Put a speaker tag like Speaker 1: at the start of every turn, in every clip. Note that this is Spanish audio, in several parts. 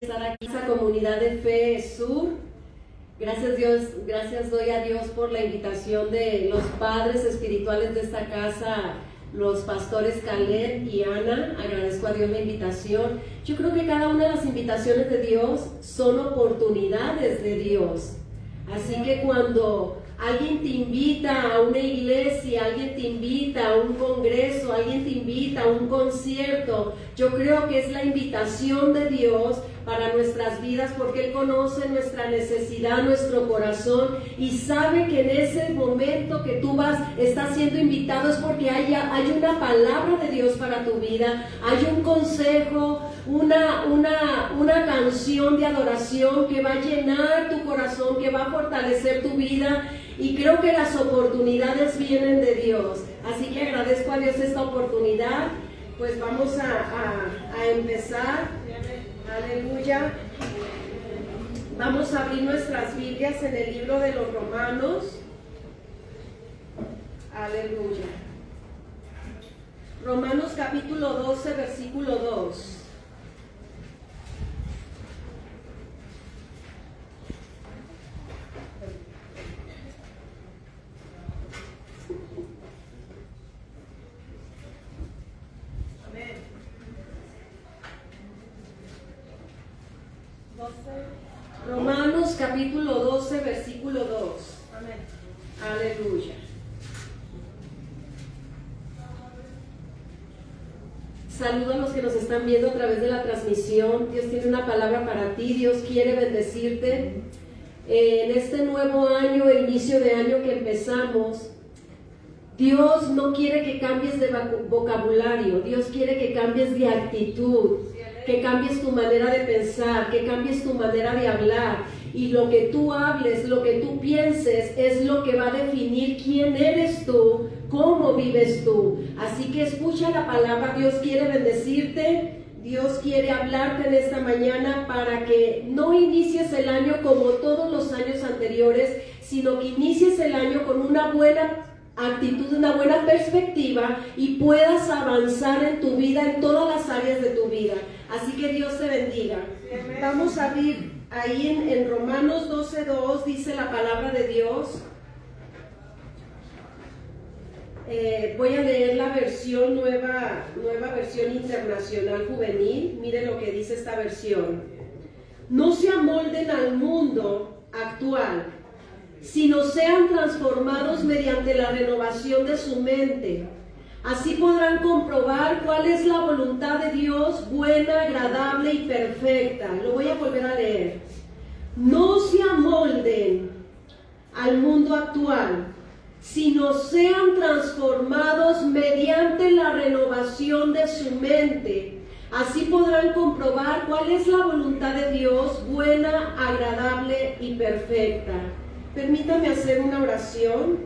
Speaker 1: Estar aquí en esa comunidad de Fe Sur. Gracias Dios, gracias doy a Dios por la invitación de los padres espirituales de esta casa, los pastores Caleb y Ana. Agradezco a Dios la invitación. Yo creo que cada una de las invitaciones de Dios son oportunidades de Dios. Así que cuando alguien te invita a una iglesia, alguien te invita a un congreso, alguien te invita a un concierto, yo creo que es la invitación de Dios para nuestras vidas, porque Él conoce nuestra necesidad, nuestro corazón, y sabe que en ese momento que tú estás siendo invitado es porque hay una palabra de Dios para tu vida, hay un consejo, una canción de adoración que va a llenar tu corazón, que va a fortalecer tu vida, y creo que las oportunidades vienen de Dios. Así que agradezco a Dios esta oportunidad. Pues vamos a empezar. Aleluya. Vamos a abrir nuestras Biblias en el libro de los Romanos. Aleluya. Romanos capítulo 12, versículo 2. Romanos capítulo 12, versículo 2. Amén. Aleluya. Saludo a los que nos están viendo a través de la transmisión. Dios tiene una palabra para ti. Dios quiere bendecirte. En este nuevo año, el inicio de año que empezamos, Dios no quiere que cambies de vocabulario. Dios quiere que cambies de actitud, que cambies tu manera de pensar, que cambies tu manera de hablar. Y lo que tú hables, lo que tú pienses, es lo que va a definir quién eres tú, cómo vives tú. Así que escucha la palabra. Dios quiere bendecirte. Dios quiere hablarte en esta mañana para que no inicies el año como todos los años anteriores, sino que inicies el año con una buena actitud, una buena perspectiva, y puedas avanzar en tu vida, en todas las áreas de tu vida. Así que Dios te bendiga. Vamos a abrir ahí en Romanos 12:2, dice la palabra de Dios. Voy a leer la versión nueva versión internacional juvenil. Mire lo que dice esta versión. No se amolden al mundo actual, sino sean transformados mediante la renovación de su mente. Así podrán comprobar cuál es la voluntad de Dios, buena, agradable y perfecta. Lo voy a volver a leer. No se amolden al mundo actual, sino sean transformados mediante la renovación de su mente. Así podrán comprobar cuál es la voluntad de Dios, buena, agradable y perfecta. Permítame hacer una oración.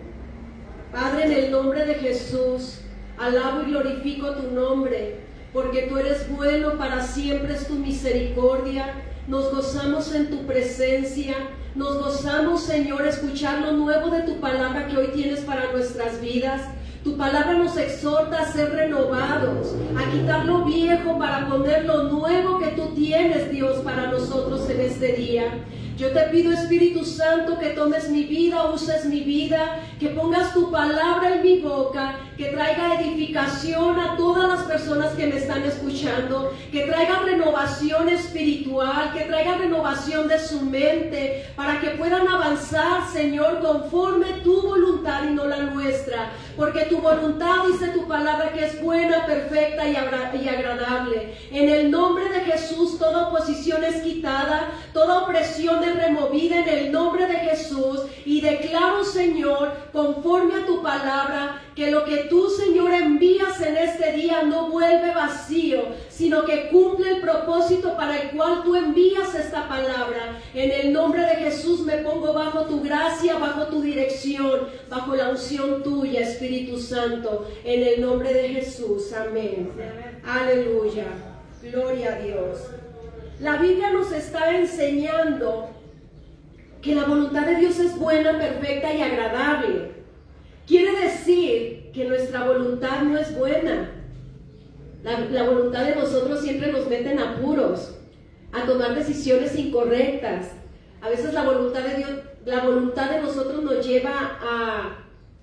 Speaker 1: Padre, en el nombre de Jesús, alabo y glorifico tu nombre, porque tú eres bueno, para siempre es tu misericordia. Nos gozamos en tu presencia, nos gozamos, Señor, escuchar lo nuevo de tu palabra que hoy tienes para nuestras vidas. Tu palabra nos exhorta a ser renovados, a quitar lo viejo para poner lo nuevo que tú tienes, Dios, para nosotros en este día. Yo te pido, Espíritu Santo, que tomes mi vida, uses mi vida, que pongas tu palabra en mi boca, que traiga edificación a todas las personas que me están escuchando, que traiga renovación espiritual, que traiga renovación de su mente, para que puedan avanzar, Señor, conforme tu voluntad y no la nuestra, porque tu voluntad, dice tu palabra, que es buena, perfecta y agradable. En el nombre de Jesús, toda oposición es quitada, toda opresión es removida en el nombre de Jesús, y declaro, Señor, conforme a tu palabra, que lo que tú, Señor, envías en este día no vuelve vacío, sino que cumple el propósito para el cual tú envías esta palabra. En el nombre de Jesús me pongo bajo tu gracia, bajo tu dirección, bajo la unción tuya, Espíritu Santo, en el nombre de Jesús. Amén. Aleluya. Gloria a Dios. La Biblia nos está enseñando que la voluntad de Dios es buena, perfecta y agradable. Quiere decir que nuestra voluntad no es buena. La voluntad de nosotros siempre nos mete en apuros. a tomar decisiones incorrectas. A veces la voluntad de Dios, la voluntad de nosotros nos lleva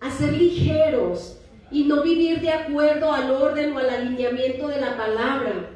Speaker 1: a ser ligeros y no vivir de acuerdo al orden o al alineamiento de la palabra.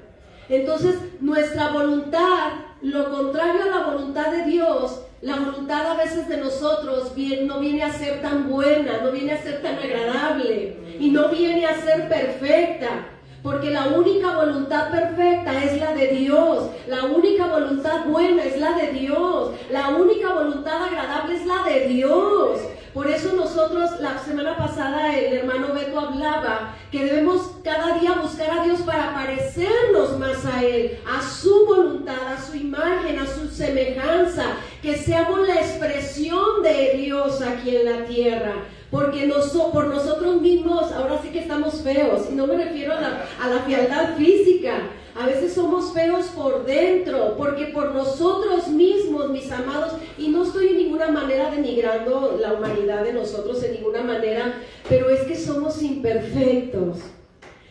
Speaker 1: Entonces, nuestra voluntad, lo contrario a la voluntad de Dios, la voluntad a veces de nosotros no viene a ser tan buena, no viene a ser tan agradable y no viene a ser perfecta. Porque la única voluntad perfecta es la de Dios, la única voluntad buena es la de Dios, la única voluntad agradable es la de Dios. Por eso nosotros, la semana pasada el hermano Beto hablaba que debemos cada día buscar a Dios para parecernos más a Él, a su voluntad, a su imagen, a su semejanza, que seamos la expresión de Dios aquí en la tierra. Porque por nosotros mismos ahora sí que estamos feos, y no me refiero a la fealdad física. A veces somos feos por dentro, porque por nosotros mismos, mis amados, y no estoy en ninguna manera denigrando la humanidad de nosotros, en ninguna manera, pero es que somos imperfectos.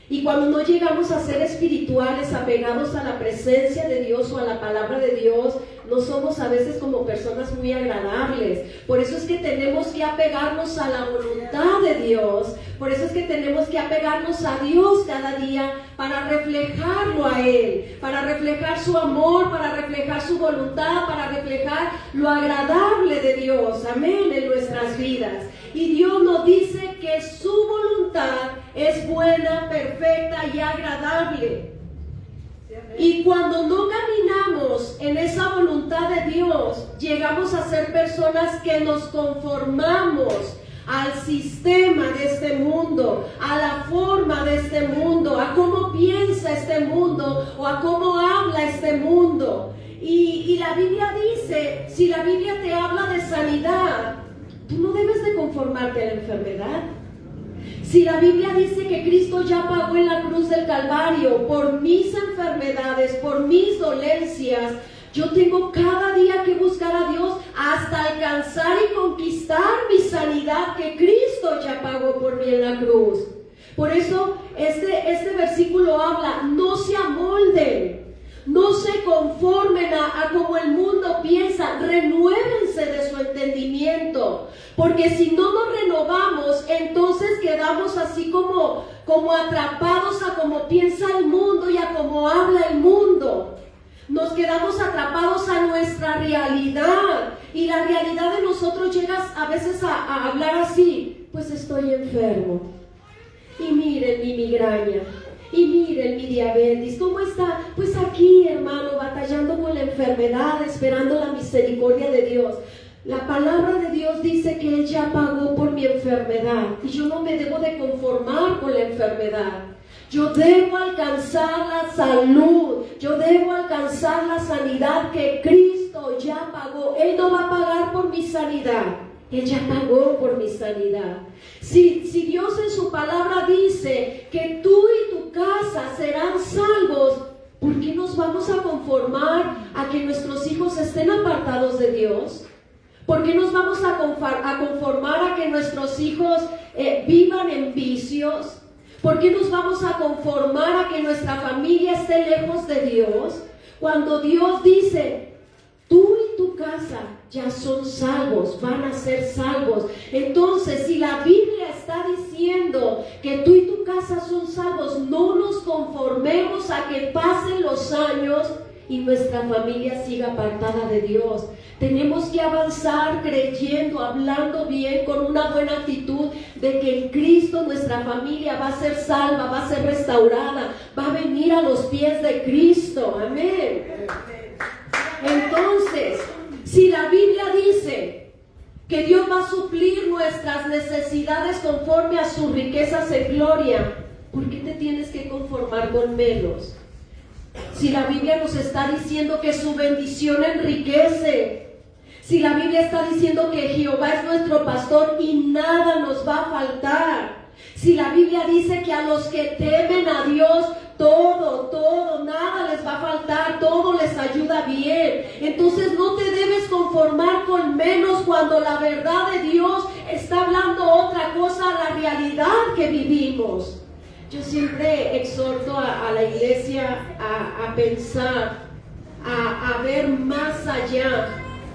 Speaker 1: Y cuando no llegamos a ser espirituales, apegados a la presencia de Dios o a la palabra de Dios, no somos a veces como personas muy agradables. Por eso es que tenemos que apegarnos a la voluntad de Dios. Por eso es que tenemos que apegarnos a Dios cada día para reflejarlo a Él, para reflejar su amor, para reflejar su voluntad, para reflejar lo agradable de Dios, amén, en nuestras vidas. Y Dios nos dice que su voluntad es buena, perfecta y agradable. Y cuando no caminamos en esa voluntad de Dios, llegamos a ser personas que nos conformamos al sistema de este mundo, a la forma de este mundo, a cómo piensa este mundo o a cómo habla este mundo. Y la Biblia dice, si la Biblia te habla de sanidad, tú no debes de conformarte a la enfermedad. Si la Biblia dice que Cristo ya pagó en la cruz del Calvario por mis enfermedades, por mis dolencias, yo tengo cada día que buscar a Dios hasta alcanzar y conquistar mi sanidad que Cristo ya pagó por mí en la cruz. Por eso este versículo habla, no se amolden, no se conformen a como el mundo piensa, renuévense de su entendimiento, porque si no nos renovamos, entonces quedamos así como atrapados a como piensa el mundo y a como habla el mundo. Nos quedamos atrapados a nuestra realidad, y la realidad de nosotros llega a veces a hablar así, pues estoy enfermo, y miren mi migraña, y miren mi diabetes, ¿cómo está? Pues aquí, hermano, batallando con la enfermedad, esperando la misericordia de Dios. La palabra de Dios dice que Él ya pagó por mi enfermedad, y yo no me debo de conformar con la enfermedad. Yo debo alcanzar la salud, yo debo alcanzar la sanidad que Cristo ya pagó. Él no va a pagar por mi sanidad, Él ya pagó por mi sanidad. Si Dios en su palabra dice que tú y tu casa serán salvos, ¿por qué nos vamos a conformar a que nuestros hijos estén apartados de Dios? ¿Por qué nos vamos a conformar a que nuestros hijos vivan en vicios? ¿Por qué nos vamos a conformar a que nuestra familia esté lejos de Dios? Cuando Dios dice, tú y tu casa ya son salvos, van a ser salvos. Entonces, si la Biblia está diciendo que tú y tu casa son salvos, no nos conformemos a que pasen los años y nuestra familia siga apartada de Dios. Tenemos que avanzar creyendo, hablando bien, con una buena actitud de que en Cristo nuestra familia va a ser salva, va a ser restaurada, va a venir a los pies de Cristo. Amén. Entonces, si la Biblia dice que Dios va a suplir nuestras necesidades conforme a sus riquezas en gloria, ¿por qué te tienes que conformar con menos? Si la Biblia nos está diciendo que su bendición enriquece, si la Biblia está diciendo que Jehová es nuestro pastor y nada nos va a faltar, si la Biblia dice que a los que temen a Dios todo, nada les va a faltar, todo les ayuda bien, entonces no te debes conformar con menos cuando la verdad de Dios está hablando otra cosa a la realidad que vivimos. Yo siempre exhorto a la iglesia a pensar a ver más allá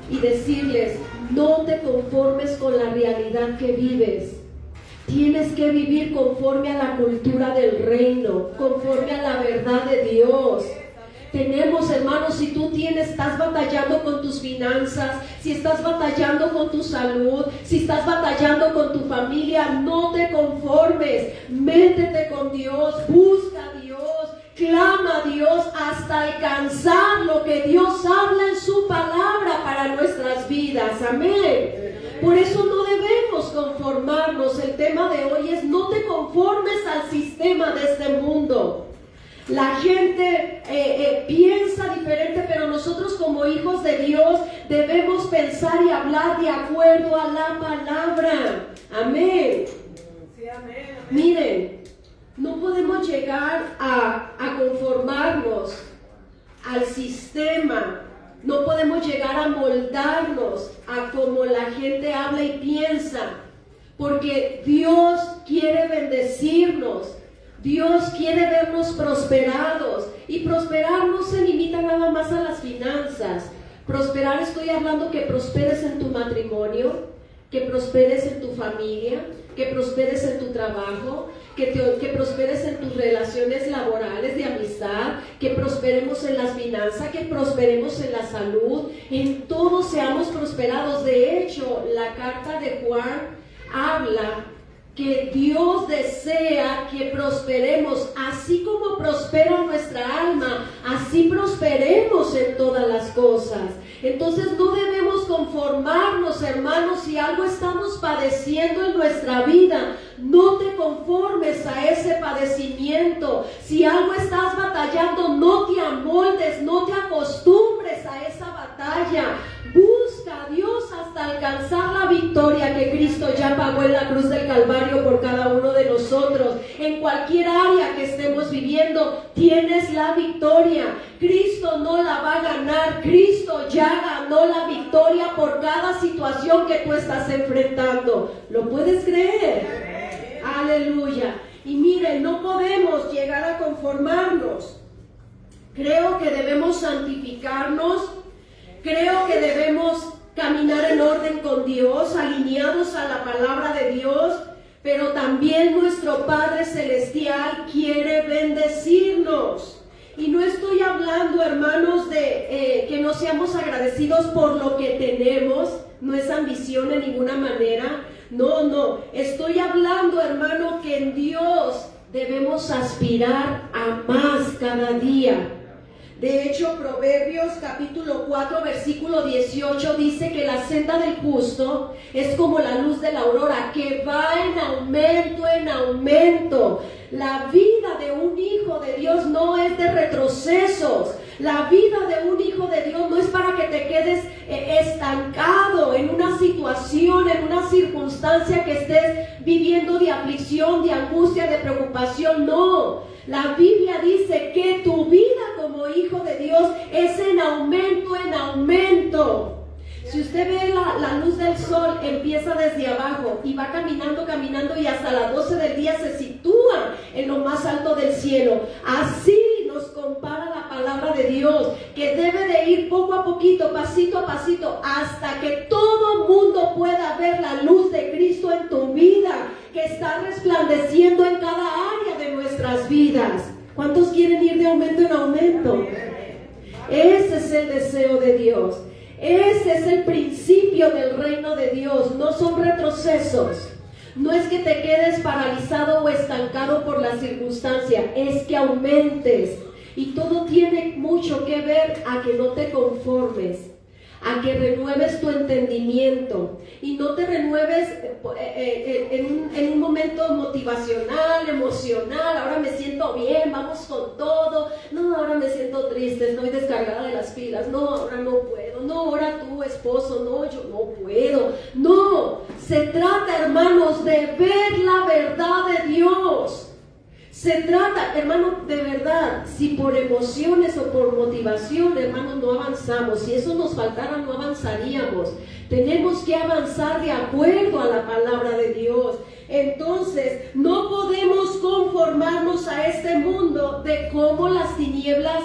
Speaker 1: y decirles, no te conformes con la realidad que vives. Tienes que vivir conforme a la cultura del reino, conforme a la verdad de Dios. Tenemos, hermanos, si tú estás batallando con tus finanzas, si estás batallando con tu salud, si estás batallando con tu familia, no te conformes. Métete con Dios, busca a Dios, clama a Dios hasta alcanzar lo que Dios habla en su palabra para nuestras vidas. Amén. Por eso no debemos conformarnos. El tema de hoy es: no te conformes al sistema de este mundo. La gente piensa diferente, pero nosotros como hijos de Dios debemos pensar y hablar de acuerdo a la palabra. Amén.
Speaker 2: Sí, amén, amén.
Speaker 1: Miren, no podemos llegar a conformarnos al sistema. No podemos llegar a moldarnos a como la gente habla y piensa, porque Dios quiere bendecirnos. Dios quiere vernos prosperados, y prosperar no se limita nada más a las finanzas. Prosperar, estoy hablando que prosperes en tu matrimonio, que prosperes en tu familia, que prosperes en tu trabajo, que prosperes en tus relaciones laborales de amistad, que prosperemos en las finanzas, que prosperemos en la salud, en todo seamos prosperados. De hecho, la carta de Juan habla que Dios desea que prosperemos, así como prospera nuestra alma, así prosperemos en todas las cosas. Entonces no debemos conformarnos, hermanos, si algo estamos padeciendo en nuestra vida. No te conformes a ese padecimiento. Si algo estás batallando, no te amoldes, no te acostumbres a esa batalla. Busca a Dios hasta alcanzar la victoria que Cristo ya pagó en la cruz del Calvario por cada uno de nosotros. En cualquier área que estemos viviendo, tienes la victoria. Cristo no la va a ganar. Cristo ya ganó la victoria por cada situación que tú estás enfrentando. ¿Lo puedes creer? Aleluya. Y miren, no podemos llegar a conformarnos. Creo que debemos santificarnos. Creo que debemos caminar en orden con Dios, alineados a la palabra de Dios, pero también nuestro Padre Celestial quiere bendecirnos. Y no estoy hablando, hermanos, de que no seamos agradecidos por lo que tenemos, no es ambición en ninguna manera. No, estoy hablando, hermano, que en Dios debemos aspirar a más cada día. De hecho, Proverbios capítulo 4, versículo 18 dice que la senda del justo es como la luz de la aurora, que va en aumento, en aumento. La vida de un hijo de Dios no es de retrocesos. La vida de un hijo de Dios no es para que te quedes estancado en una situación, en una circunstancia que estés viviendo de aflicción, de angustia, de preocupación. No, la Biblia dice que tu vida como hijo de Dios es en aumento, en aumento. Si usted ve la luz del sol, empieza desde abajo y va caminando y hasta las 12 del día se sitúa en lo más alto del cielo. Así nos compara la palabra de Dios, que debe de ir poco a poquito, pasito a pasito, hasta que todo mundo pueda ver la luz de Cristo en tu vida, que está resplandeciendo en cada área de nuestras vidas. ¿Cuántos quieren ir de aumento en aumento? Ese es el deseo de Dios. Ese es el principio del reino de Dios. No son retrocesos. No es que te quedes paralizado o estancado por la circunstancia, es que aumentes. Y todo tiene mucho que ver a que no te conformes, a que renueves tu entendimiento. Y no te renueves en un momento motivacional, emocional. Ahora me siento bien, vamos con todo. No, ahora me siento triste, estoy descargada de las pilas. No, ahora no puedo. No, ahora tú, esposo, no, yo no puedo. No, se trata, hermanos, de ver la verdad de Dios. Se trata, hermano, de verdad, si por emociones o por motivación, hermano, no avanzamos, si eso nos faltara, no avanzaríamos. Tenemos que avanzar de acuerdo a la palabra de Dios. Entonces, no podemos conformarnos a este mundo de cómo las tinieblas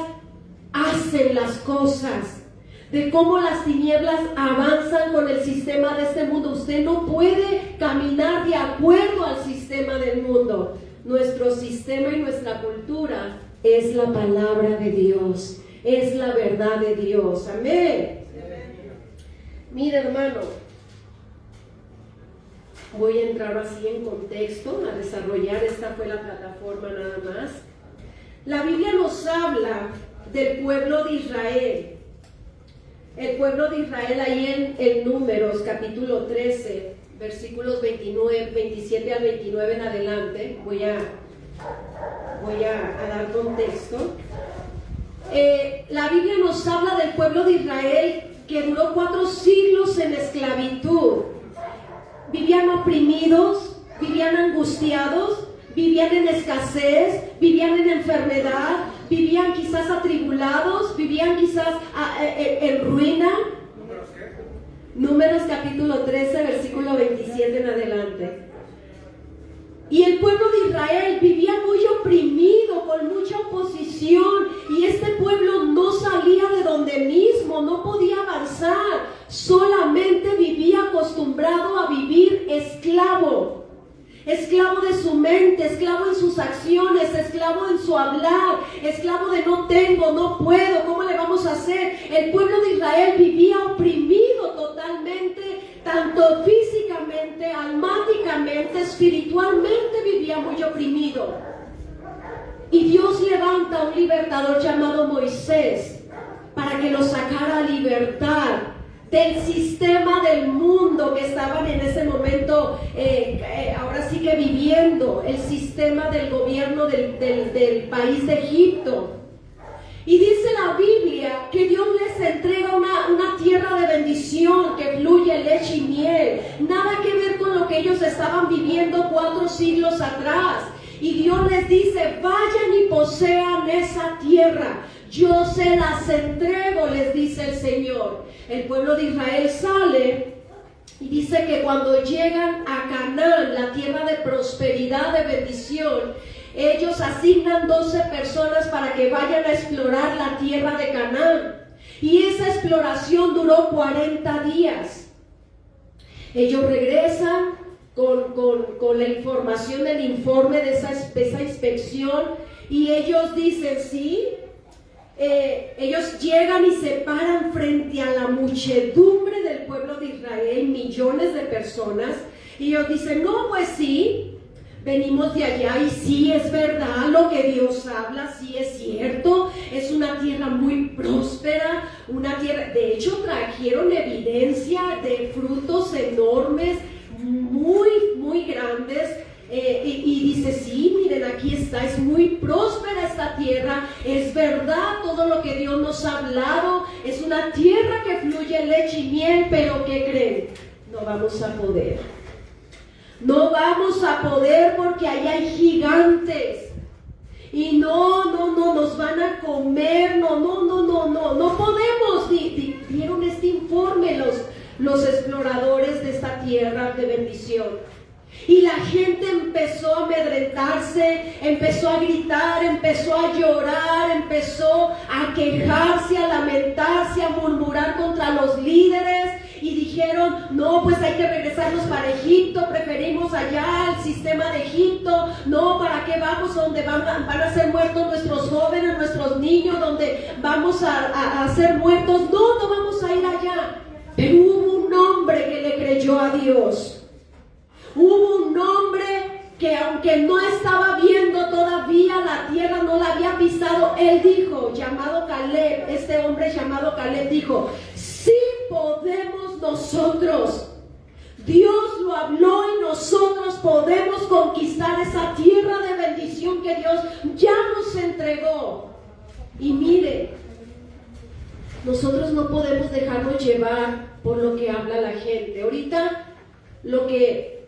Speaker 1: hacen las cosas, de cómo las tinieblas avanzan con el sistema de este mundo. Usted no puede caminar de acuerdo al sistema del mundo. Nuestro sistema y nuestra cultura es la palabra de Dios, es la verdad de Dios. Amén. Mire, hermano, voy a entrar así en contexto, a desarrollar. Esta fue la plataforma nada más. La Biblia nos habla del pueblo de Israel. El pueblo de Israel ahí en Números capítulo 13, versículos 27 al 29 en adelante. Voy a dar contexto. La Biblia nos habla del pueblo de Israel que duró 4 siglos en esclavitud. Vivían oprimidos, vivían angustiados, vivían en escasez, vivían en enfermedad, vivían quizás atribulados, vivían quizás en ruina. Números capítulo 13, versículo 27 en adelante. Y el pueblo de Israel vivía muy oprimido, con mucha oposición, y este pueblo no salía de donde mismo, no podía avanzar, solamente vivía acostumbrado a vivir esclavo. Esclavo de su mente, esclavo en sus acciones, esclavo en su hablar, esclavo de no tengo, no puedo, ¿cómo le vamos a hacer? El pueblo de Israel vivía oprimido totalmente, tanto físicamente, almáticamente, espiritualmente vivía muy oprimido. Y Dios levanta a un libertador llamado Moisés para que lo sacara a libertad del sistema del mundo que estaban en ese momento, ahora sí que viviendo, el sistema del gobierno del país de Egipto. Y dice la Biblia que Dios les entrega una tierra de bendición que fluye leche y miel, nada que ver con lo que ellos estaban viviendo 4 siglos atrás. Y Dios les dice: vayan y posean esa tierra, yo se las entrego, les dice el Señor. El pueblo de Israel sale y dice que cuando llegan a Canaán, la tierra de prosperidad, de bendición, ellos asignan 12 personas para que vayan a explorar la tierra de Canaán. Y esa exploración duró 40 días. Ellos regresan con la información del informe de esa inspección, y ellos dicen sí. Ellos llegan y se paran frente a la muchedumbre del pueblo de Israel, millones de personas, y ellos dicen: no, pues sí, venimos de allá y sí es verdad lo que Dios habla, sí es cierto, es una tierra muy próspera, una tierra, de hecho trajeron evidencia de frutos enormes, muy, muy grandes. Y dice: sí, miren, aquí está, es muy próspera esta tierra, es verdad todo lo que Dios nos ha hablado, es una tierra que fluye leche y miel, pero ¿qué creen? No vamos a poder. No vamos a poder porque ahí hay gigantes. Y no, nos van a comer, no podemos. Dieron este informe los exploradores de esta tierra de bendición. Y la gente empezó a amedrentarse, empezó a gritar, empezó a llorar, empezó a quejarse, a lamentarse, a murmurar contra los líderes. Y dijeron: no, pues hay que regresarnos para Egipto, preferimos allá el sistema de Egipto. No, ¿para qué vamos donde van a ser muertos nuestros jóvenes, nuestros niños, donde vamos a ser muertos? No vamos a ir allá. Pero hubo un hombre que le creyó a Dios. Hubo un hombre que, aunque no estaba viendo todavía la tierra, no la había pisado, él dijo, llamado Caleb, este hombre llamado Caleb dijo: sí podemos nosotros. Dios lo habló y nosotros podemos conquistar esa tierra de bendición que Dios ya nos entregó. Y mire, nosotros no podemos dejarnos llevar por lo que habla la gente. Ahorita lo que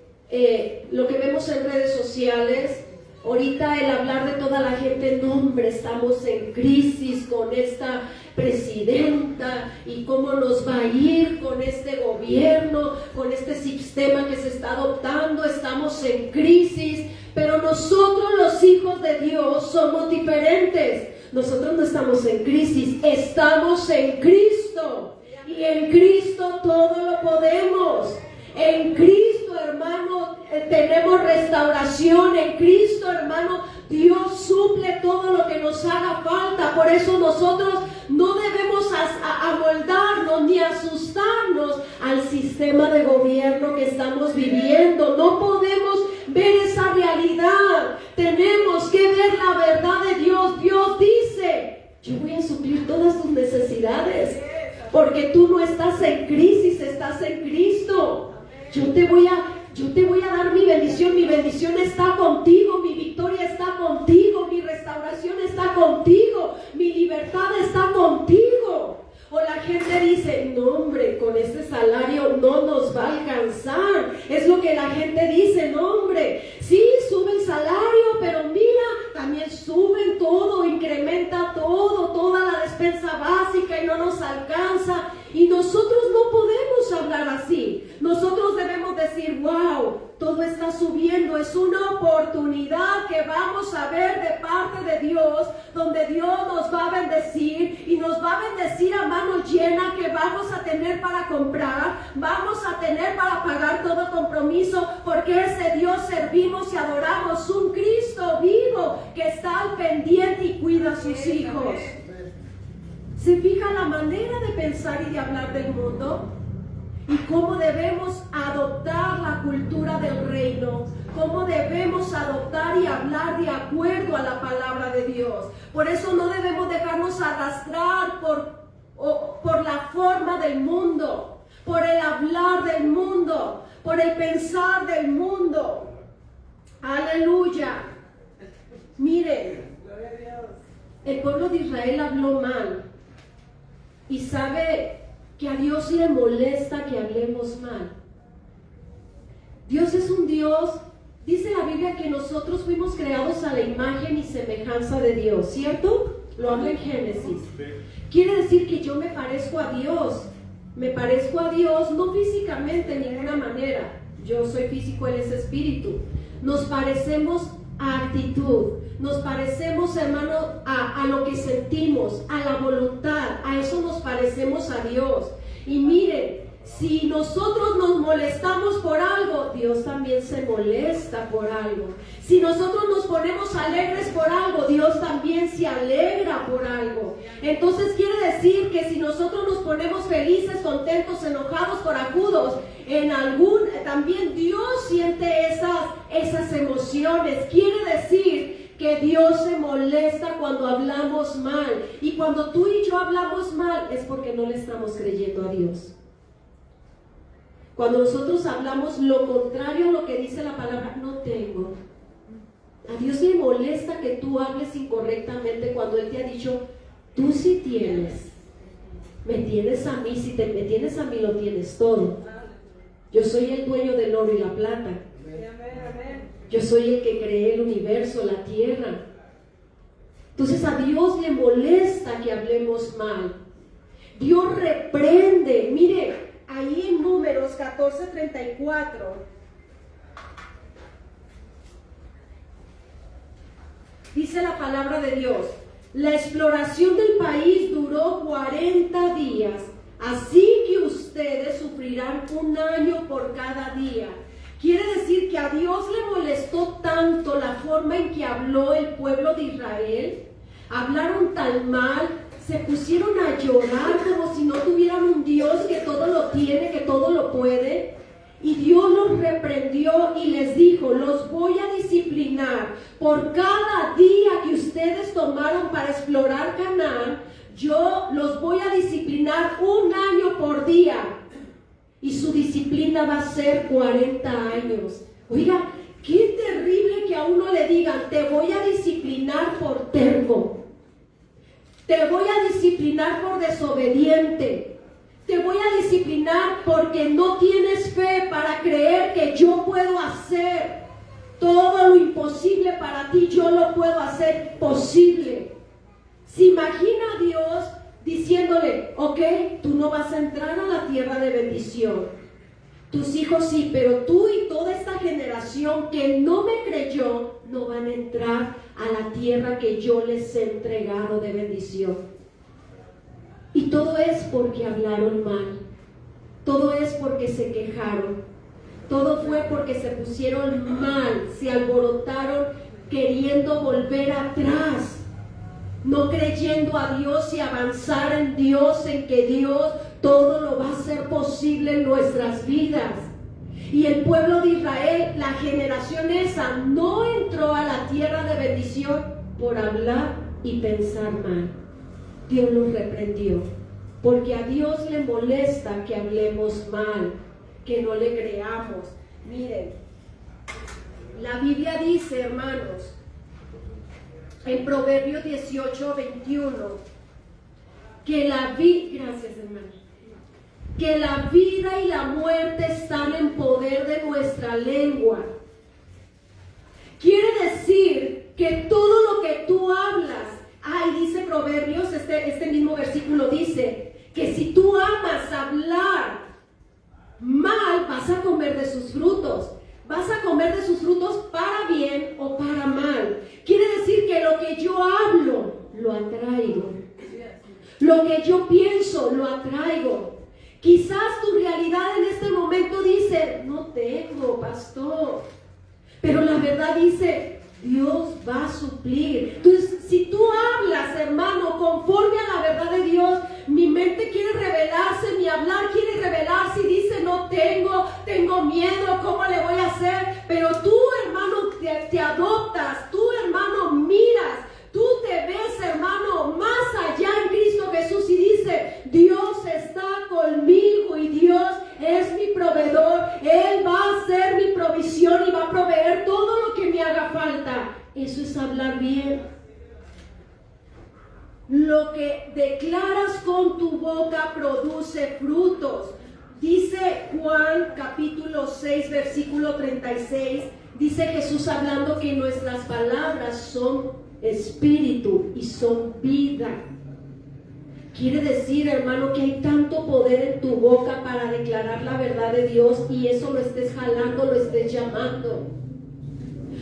Speaker 1: vemos en redes sociales, ahorita el hablar de toda la gente: no, hombre, estamos en crisis con esta presidenta y cómo nos va a ir con este gobierno, con este sistema que se está adoptando, estamos en crisis. Pero nosotros, los hijos de Dios, somos diferentes. Nosotros no estamos en crisis, estamos en Cristo. Y en Cristo todo lo podemos. En Cristo, hermano, tenemos restauración. En Cristo, hermano, Dios suple todo lo que nos haga falta. Por eso nosotros no debemos amoldarnos ni asustarnos al sistema de gobierno que estamos viviendo. No podemos ver esa realidad. Tenemos que ver la verdad de Dios. Dios dice: yo voy a suplir todas tus necesidades, porque tú no estás en crisis, estás en Cristo. Yo te voy a dar mi bendición está contigo, mi victoria está contigo, mi restauración está contigo, mi libertad está contigo. O la gente dice: no, hombre, con este salario no nos va a alcanzar. Es lo que la gente dice: no, hombre, sí, sube el salario, pero mira, también suben todo, incrementa todo, toda la despensa básica y no nos alcanza. Y nosotros no podemos hablar así. Nosotros debemos decir: wow, todo está subiendo. Es una oportunidad que vamos a ver de parte de Dios, donde Dios nos va a bendecir y nos va a bendecir a mano llena, que vamos a tener para comprar, vamos a tener para pagar todo compromiso, porque ese Dios servimos y adoramos, un Cristo vivo que está al pendiente y cuida a sus hijos. ¿Se fija la manera de pensar y de hablar del mundo? Y cómo debemos adoptar la cultura del reino, cómo debemos adoptar y hablar de acuerdo a la palabra de Dios. Por eso no debemos dejarnos arrastrar por la forma del mundo, por el hablar del mundo, por el pensar del mundo. Aleluya. Miren, el pueblo de Israel habló mal. Y sabe que a Dios le molesta que hablemos mal. Dios es un Dios, dice la Biblia, que nosotros fuimos creados a la imagen y semejanza de Dios, ¿cierto? Lo habla en Génesis. Quiere decir que yo me parezco a Dios. Me parezco a Dios no físicamente de ninguna manera. Yo soy físico, Él es espíritu. Nos parecemos a actitud. Nos parecemos, hermano, a lo que sentimos, a la voluntad. A eso nos parecemos a Dios. Y miren, si nosotros nos molestamos por algo, Dios también se molesta por algo. Si nosotros nos ponemos alegres por algo, Dios también se alegra por algo. Entonces quiere decir que si nosotros nos ponemos felices, contentos, enojados, corajudos, también Dios siente esas emociones. Quiere decir que Dios se molesta cuando hablamos mal. Y cuando tú y yo hablamos mal es porque no le estamos creyendo a Dios. Cuando nosotros hablamos lo contrario a lo que dice la palabra, no tengo. A Dios le molesta que tú hables incorrectamente cuando Él te ha dicho: tú sí tienes. Me tienes a mí, si me tienes a mí lo tienes todo. Yo soy el dueño del oro y la plata. Yo soy el que creé el universo, la tierra. Entonces a Dios le molesta que hablemos mal. Dios reprende. Mire, ahí en Números 14:34 dice la palabra de Dios: la exploración del país duró 40 días, así que ustedes sufrirán 1 año por cada día. Quiere decir que a Dios le molestó tanto la forma en que habló el pueblo de Israel. Hablaron tan mal, se pusieron a llorar como si no tuvieran un Dios que todo lo tiene, que todo lo puede. Y Dios los reprendió y les dijo: los voy a disciplinar por cada día que ustedes tomaron para explorar Canaán. Yo los voy a disciplinar 1 año por día. Y su disciplina va a ser 40 años. Oiga, qué terrible que a uno le digan: te voy a disciplinar por terco. Te voy a disciplinar por desobediente. Te voy a disciplinar porque no tienes fe para creer que yo puedo hacer todo lo imposible para ti. Yo lo puedo hacer posible. ¿Se imagina a Dios diciéndole: ok, tú no vas a entrar a la tierra de bendición? Tus hijos sí, pero tú y toda esta generación que no me creyó no van a entrar a la tierra que yo les he entregado de bendición. Y todo es porque hablaron mal, todo es porque se quejaron, todo fue porque se pusieron mal, se alborotaron queriendo volver atrás, no creyendo a Dios y avanzar en Dios, en que Dios todo lo va a hacer posible en nuestras vidas. Y el pueblo de Israel, la generación esa, no entró a la tierra de bendición por hablar y pensar mal. Dios los reprendió, porque a Dios le molesta que hablemos mal, que no le creamos. Miren, la Biblia dice, hermanos, en Proverbios 18:21, que gracias, hermano, que la vida y la muerte están en poder de nuestra lengua. Quiere decir que todo lo que tú hablas, dice Proverbios, este mismo versículo dice, que si tú amas hablar mal, vas a comer de sus frutos. Vas a comer de sus frutos para bien o para mal. Quiere decir que lo que yo hablo, lo atraigo. Lo que yo pienso, lo atraigo. Quizás tu realidad en este momento dice, no tengo, pastor. Pero la verdad dice, Dios va a suplir. Entonces, si tú hablas, hermano, conforme a la verdad de Dios, mi mente quiere revelarse, mi hablar quiere revelarse y dice, no tengo miedo, ¿cómo le voy a hacer? Pero tú, hermano, te adoptas, tú, hermano, miras, tú te ves, hermano, más allá en Cristo Jesús y dice, Dios está conmigo y Dios es mi proveedor, Él va a hacer mi provisión y va a proveer todo lo que me haga falta. Eso es hablar bien. Lo que declaras con tu boca produce frutos. Dice Juan capítulo 6 versículo 36, dice Jesús hablando que nuestras palabras son espíritu y son vida. Quiere decir, hermano, que hay tanto poder en tu boca para declarar la verdad de Dios y eso lo estés jalando, lo estés llamando.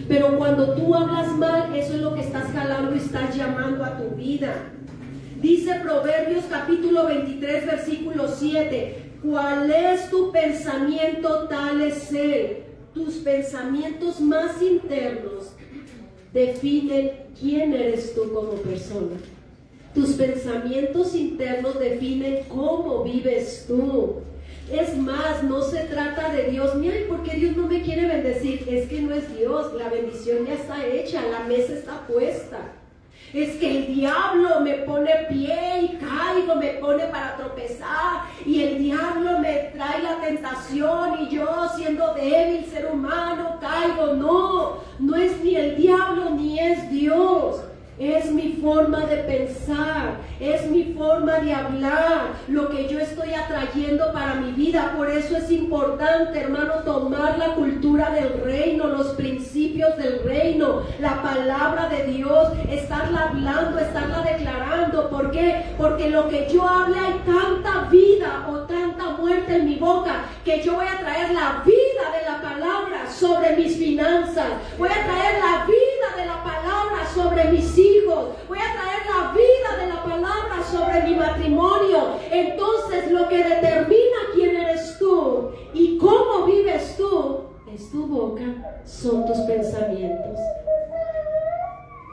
Speaker 1: Pero cuando tú hablas mal, eso es lo que estás jalando y estás llamando a tu vida. Dice Proverbios capítulo 23 versículo 7, ¿cuál es tu pensamiento? Tal es él. Tus pensamientos más internos definen quién eres tú como persona. Tus pensamientos internos definen cómo vives tú. Es más, no se trata de Dios. Mira, ¿por qué Dios no me quiere bendecir? Es que no es Dios, la bendición ya está hecha, la mesa está puesta. Es que el diablo me pone pie y caigo, me pone para tropezar y el diablo me trae la tentación y yo siendo débil, ser humano, caigo. No es ni el diablo ni es Dios. Es mi forma de pensar, es mi forma de hablar, lo que yo estoy atrayendo para mi vida. Por eso es importante, hermano, tomar la cultura del reino, los principios del reino, la palabra de Dios, estarla hablando, estarla declarando. ¿Por qué? Porque lo que yo hable hay tanta vida o tanta muerte en mi boca que yo voy a traer la vida de la palabra sobre mis finanzas, voy a traer la vida de la palabra sobre mis hijos, voy a traer la vida de la palabra sobre mi matrimonio. Entonces lo que determina quién eres tú y cómo vives tú es tu boca, son tus pensamientos.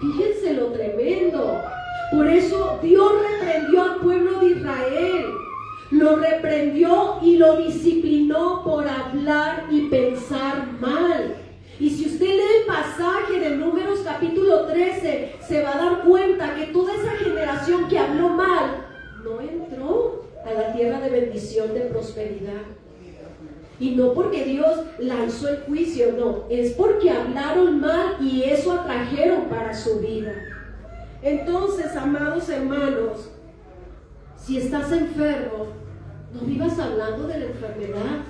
Speaker 1: Fíjense lo tremendo. Por eso Dios reprendió al pueblo de Israel, lo reprendió y lo disciplinó por hablar y pensar mal. Y si usted lee el pasaje de Números capítulo 13, se va a dar cuenta que toda esa generación que habló mal no entró a la tierra de bendición, de prosperidad. Y no porque Dios lanzó el juicio, no, es porque hablaron mal y eso atrajeron para su vida. Entonces, amados hermanos, si estás enfermo, no vivas hablando de la enfermedad.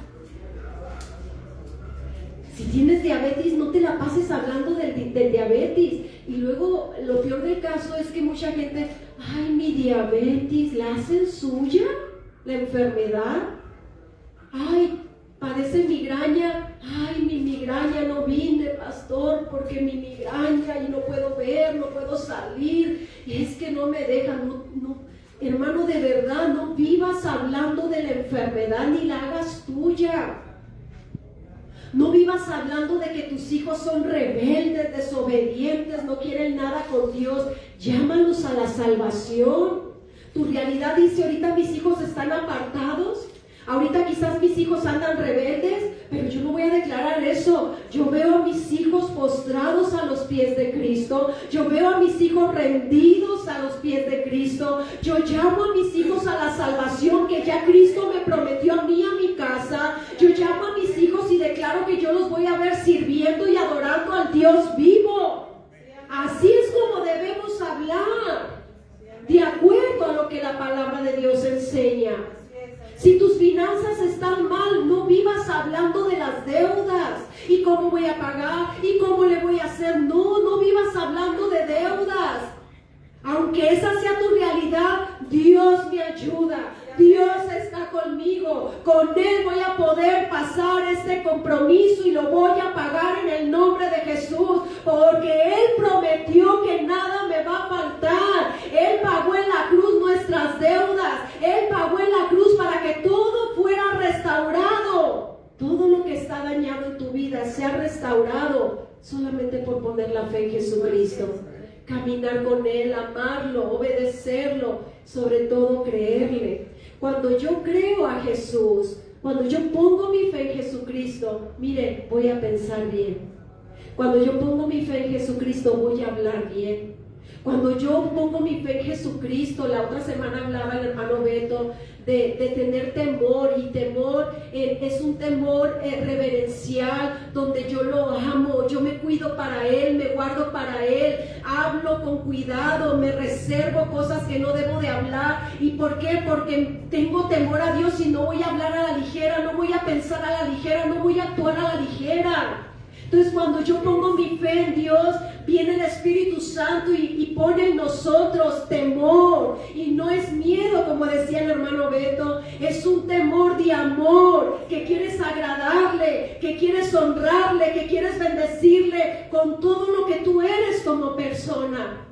Speaker 1: Si tienes diabetes, no te la pases hablando del diabetes. Y luego, lo peor del caso es que mucha gente, ay, mi diabetes, ¿la hacen suya? ¿La enfermedad? Ay, padece migraña. Ay, mi migraña, no vine, pastor, porque mi migraña y no puedo ver, no puedo salir, y es que no me dejan. No, hermano, de verdad, no vivas hablando de la enfermedad ni la hagas tuya. No vivas hablando de que tus hijos son rebeldes, desobedientes, no quieren nada con Dios. Llámalos a la salvación. Tu realidad dice: ahorita mis hijos están apartados, ahorita quizás mis hijos andan rebeldes, pero yo no voy a declarar eso. Yo veo a mis hijos postrados a los pies de Cristo. Yo veo a mis hijos rendidos a los pies de Cristo. Yo llamo a mis hijos a la salvación que ya Cristo me prometió a mí, a mi casa. Yo llamo a mis hijos y declaro que yo los voy a ver sirviendo y adorando al Dios vivo. Así es como debemos hablar, de acuerdo a lo que la palabra de Dios enseña. Si tus finanzas están mal, no vivas hablando de las deudas y cómo voy a pagar y cómo le voy a hacer. No vivas hablando de deudas. Aunque esa sea tu realidad, Dios me ayuda. Dios está conmigo. Con Él voy a poder pasar este compromiso y lo voy a pagar en el nombre de Jesús, porque Él prometió que nada me va a faltar. Él pagó en la cruz nuestras deudas. Él pagó en la cruz para que todo fuera restaurado. Todo lo que está dañado en tu vida sea restaurado solamente por poner la fe en Jesucristo. Caminar con Él, amarlo, obedecerlo, sobre todo creerle. Cuando yo creo a Jesús, cuando yo pongo mi fe en Jesucristo, mire, voy a pensar bien. Cuando yo pongo mi fe en Jesucristo, voy a hablar bien. Cuando yo pongo mi fe en Jesucristo, la otra semana hablaba el hermano Beto de tener temor, y temor es un temor reverencial, donde yo lo amo, yo me cuido para Él, me guardo para Él, hablo con cuidado, me reservo cosas que no debo de hablar. ¿Y por qué? Porque tengo temor a Dios y no voy a hablar a la ligera, no voy a pensar a la ligera, no voy a actuar a la ligera. Entonces, cuando yo pongo mi fe en Dios, viene el Espíritu Santo y pone en nosotros temor. Y no es miedo, como decía el hermano Beto, es un temor de amor, que quieres agradarle, que quieres honrarle, que quieres bendecirle con todo lo que tú eres como persona.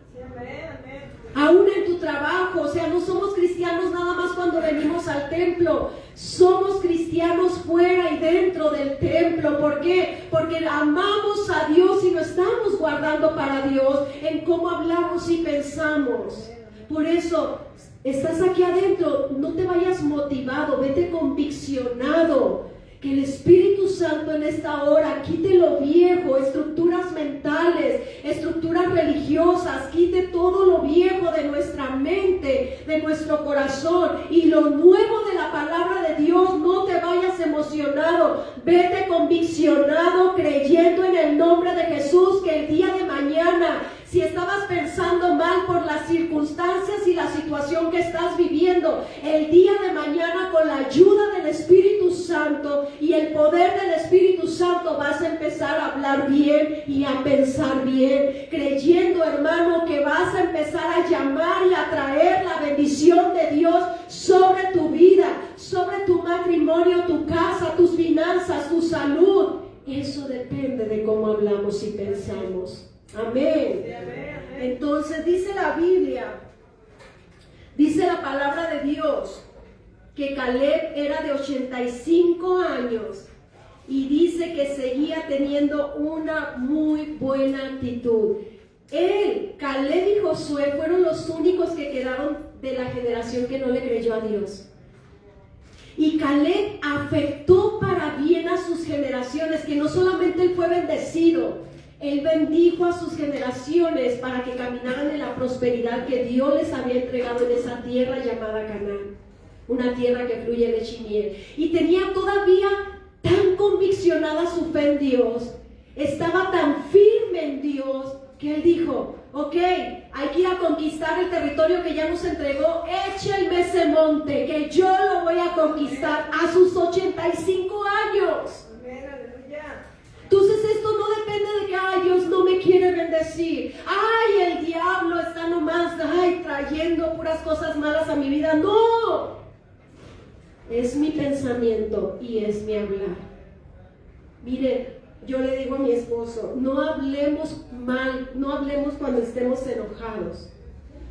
Speaker 1: Aún en tu trabajo, o sea, no somos cristianos nada más cuando venimos al templo, somos cristianos fuera y dentro del templo. ¿Por qué? Porque amamos a Dios y lo estamos guardando para Dios en cómo hablamos y pensamos. Por eso, estás aquí adentro, no te vayas motivado, vete conviccionado. Que el Espíritu Santo en esta hora quite lo viejo, estructuras mentales, estructuras religiosas, quite todo lo viejo de nuestra mente, de nuestro corazón, y lo nuevo de la palabra de Dios. No te vayas emocionado, vete conviccionado, creyendo en el nombre de Jesús, que el día de mañana, si estabas pensando mal por las circunstancias y la situación que estás viviendo, el día de mañana, con la ayuda del Espíritu Santo y el poder del Espíritu Santo, vas a empezar a hablar bien y a pensar bien, creyendo, hermano, que vas a empezar a llamar y a traer la bendición de Dios sobre tu vida, sobre tu matrimonio, tu casa, tus finanzas, tu salud. Eso depende de cómo hablamos y pensamos. Amén. Entonces dice la Biblia, dice la palabra de Dios, que Caleb era de 85 años y dice que seguía teniendo una muy buena actitud. Él, Caleb y Josué fueron los únicos que quedaron de la generación que no le creyó a Dios. Y Caleb afectó para bien a sus generaciones, que no solamente él fue bendecido, él bendijo a sus generaciones para que caminaran en la prosperidad que Dios les había entregado en esa tierra llamada Canaán, una tierra que fluye leche y miel. Y tenía todavía tan conviccionada su fe en Dios, estaba tan firme en Dios, que él dijo: ok, hay que ir a conquistar el territorio que ya nos entregó, échenme ese monte, que yo lo voy a conquistar, a sus 85 años. Entonces esto no depende de que, ay, Dios no me quiere bendecir, ay, el diablo está nomás, ay, trayendo puras cosas malas a mi vida. No, es mi pensamiento y es mi hablar. Mire, yo le digo a mi esposo, no hablemos mal, no hablemos cuando estemos enojados,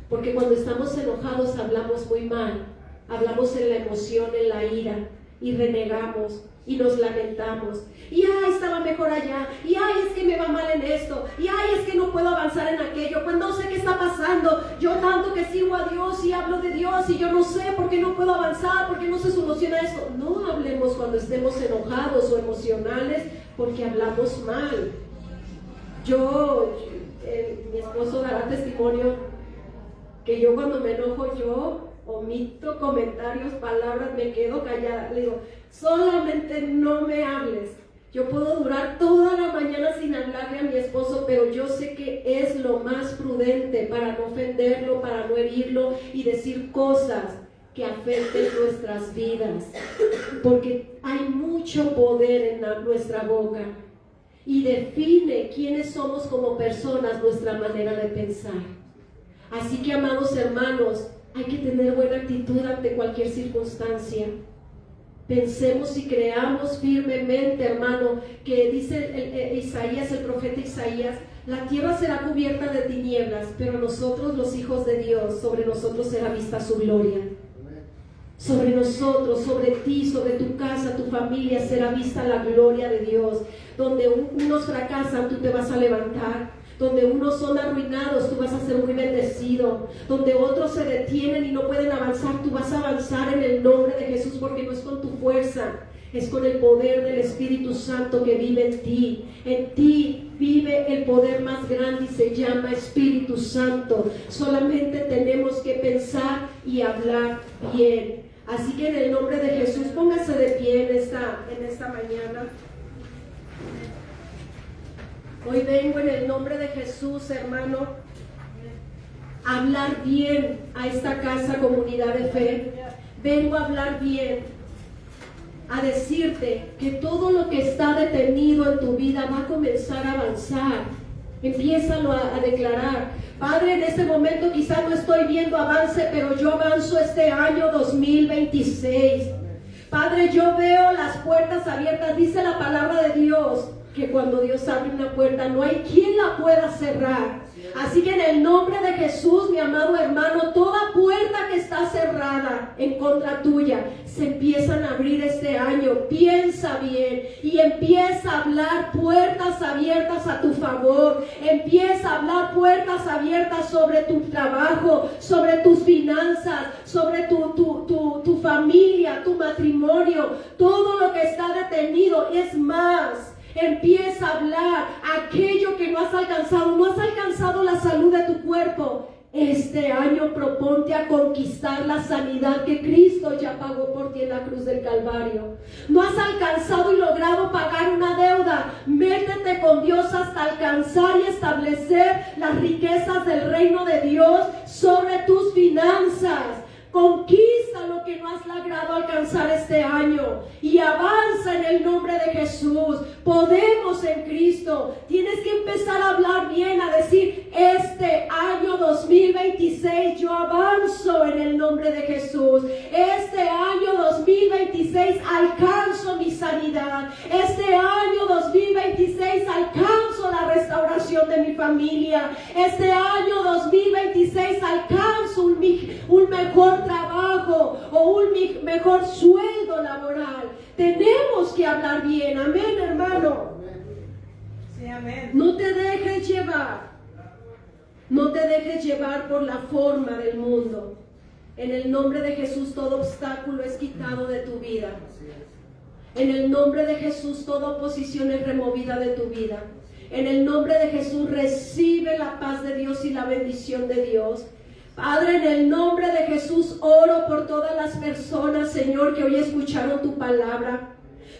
Speaker 1: porque cuando estamos enojados hablamos muy mal, hablamos en la emoción, en la ira, y renegamos y nos lamentamos, y ay, estaba mejor allá, y ay, es que me va mal en esto, y ay, es que no puedo avanzar en aquello, pues no sé qué está pasando, yo tanto que sirvo a Dios y hablo de Dios y yo no sé por qué no puedo avanzar, por qué no se soluciona esto. No hablemos cuando estemos enojados o emocionales, porque hablamos mal. Mi esposo dará testimonio que yo cuando me enojo yo omito comentarios, palabras, me quedo callada. Le digo, solamente no me hables. Yo puedo durar toda la mañana sin hablarle a mi esposo, pero yo sé que es lo más prudente para no ofenderlo, para no herirlo y decir cosas que afecten nuestras vidas, porque hay mucho poder en nuestra boca y define quiénes somos como personas, nuestra manera de pensar. Así que, amados hermanos, hay que tener buena actitud ante cualquier circunstancia. Pensemos y creamos firmemente, hermano, que dice Isaías, el profeta Isaías, la tierra será cubierta de tinieblas, pero nosotros, los hijos de Dios, sobre nosotros será vista su gloria. Sobre nosotros, sobre ti, sobre tu casa, tu familia, será vista la gloria de Dios. Donde unos fracasan, tú te vas a levantar. Donde unos son arruinados, tú vas a ser muy bendecido. Donde otros se detienen y no pueden avanzar, tú vas a avanzar en el nombre de Jesús, porque no es con tu fuerza, es con el poder del Espíritu Santo que vive en ti. En ti vive el poder más grande y se llama Espíritu Santo. Solamente tenemos que pensar y hablar bien. Así que en el nombre de Jesús, póngase de pie en esta mañana. Hoy vengo en el nombre de Jesús, hermano, a hablar bien a esta casa, comunidad de fe. Vengo a hablar bien, a decirte que todo lo que está detenido en tu vida va a comenzar a avanzar. Empiézalo a declarar. Padre, en este momento quizás no estoy viendo avance, pero yo avanzo este año 2026. Padre, yo veo las puertas abiertas. Dice la palabra de Dios que cuando Dios abre una puerta no hay quien la pueda cerrar. Así que en el nombre de Jesús, mi amado hermano, toda puerta que está cerrada en contra tuya, se empiezan a abrir este año. Piensa bien y empieza a hablar puertas abiertas a tu favor. Empieza a hablar puertas abiertas sobre tu trabajo, sobre tus finanzas, sobre tu familia, tu matrimonio. Todo lo que está detenido. Es más, empieza a hablar aquello que no has alcanzado. No has alcanzado la salud de tu cuerpo. Este año proponte a conquistar la sanidad que Cristo ya pagó por ti en la cruz del Calvario. No has alcanzado y logrado pagar una deuda. Métete con Dios hasta alcanzar y establecer las riquezas del reino de Dios sobre tus finanzas. Conquista lo que no has logrado alcanzar este año y avanza en el nombre de Jesús. Podemos en Cristo. Tienes que empezar a hablar bien, a decir: este año 2026 yo avanzo en el nombre de Jesús. Este año 2026 alcanzo mi sanidad. Este año 2026 alcanzo la restauración de mi familia. Este año 2026 alcanzo un mejor trabajo o un mejor sueldo laboral. Tenemos que hablar bien. Amén, hermano.
Speaker 2: Sí, amén.
Speaker 1: No te dejes llevar. No te dejes llevar por la forma del mundo. En el nombre de Jesús todo obstáculo es quitado de tu vida. En el nombre de Jesús toda oposición es removida de tu vida. En el nombre de Jesús recibe la paz de Dios y la bendición de Dios. Padre, en el nombre de Jesús oro por todas las personas, Señor, que hoy escucharon tu palabra.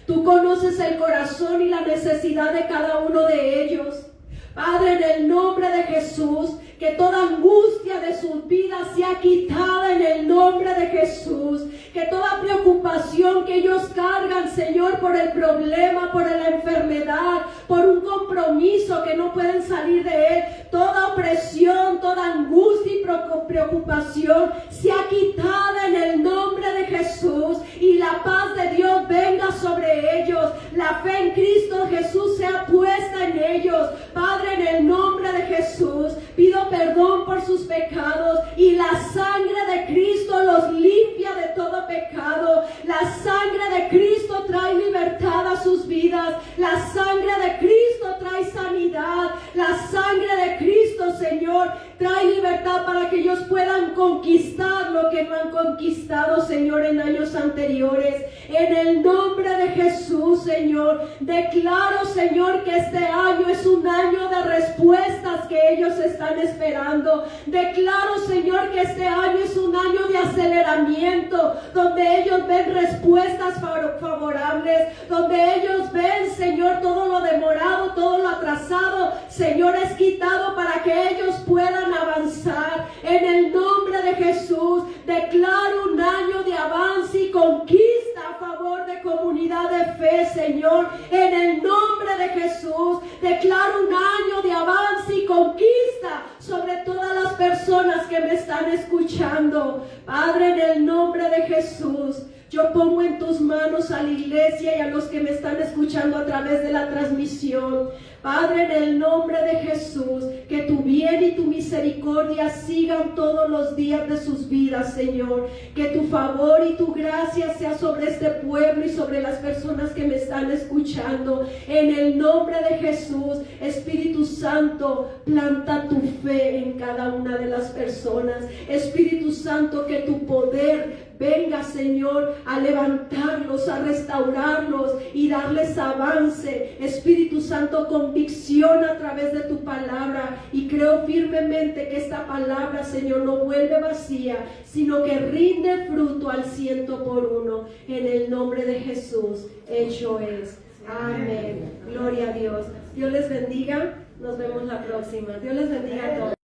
Speaker 1: Tú conoces el corazón y la necesidad de cada uno de ellos. Padre, en el nombre de Jesús, que toda angustia de sus vidas sea quitada en el nombre de Jesús. Que toda preocupación que ellos cargan Señor, por el problema, por la enfermedad, por un compromiso que no pueden salir de él. Toda opresión, toda angustia y preocupación sea quitada en el nombre de Jesús, y la paz de Dios venga sobre ellos. La fe en Cristo Jesús sea puesta en ellos. Padre, en el nombre de Jesús, pido perdón por sus pecados, y la sangre de Cristo los limpia de todo pecado. La sangre de Cristo trae libertad a sus vidas. La sangre de Cristo trae sanidad. La sangre de Cristo, Señor, trae libertad para que ellos puedan conquistar lo que no han conquistado, Señor, en años anteriores. En el nombre de Jesús, Señor, declaro, Señor, que este año es un año de respuestas que ellos están esperando. Declaro, Señor, que este año es un año de aceleramiento, donde ellos ven respuestas favorables, donde ellos ven, Señor, todo lo demorado, todo lo atrasado, Señor, es quitado para que ellos puedan avanzar. En el nombre de Jesús, declaro un año de avance y conquista a favor de Comunidad de Fe, Señor. En el nombre de Jesús, declaro un año de avance y conquista sobre todas las personas que me están escuchando. Padre, en el nombre de Jesús, yo pongo en tus manos a la iglesia y a los que me están escuchando a través de la transmisión. Padre, en el nombre de Jesús, que tu bien y tu misericordia sigan todos los días de sus vidas, Señor. Que tu favor y tu gracia sea sobre este pueblo y sobre las personas que me están escuchando. En el nombre de Jesús, Espíritu Santo, planta tu fe en cada una de las personas. Espíritu Santo, que tu poder venga, Señor, a levantarlos, a restaurarlos y darles avance. Espíritu Santo, convicción a través de tu palabra. Y creo firmemente que esta palabra, Señor, no vuelve vacía, sino que rinde fruto al 100%. En el nombre de Jesús, hecho es. Amén. Gloria a Dios. Dios les bendiga. Nos vemos la próxima. Dios les bendiga a todos.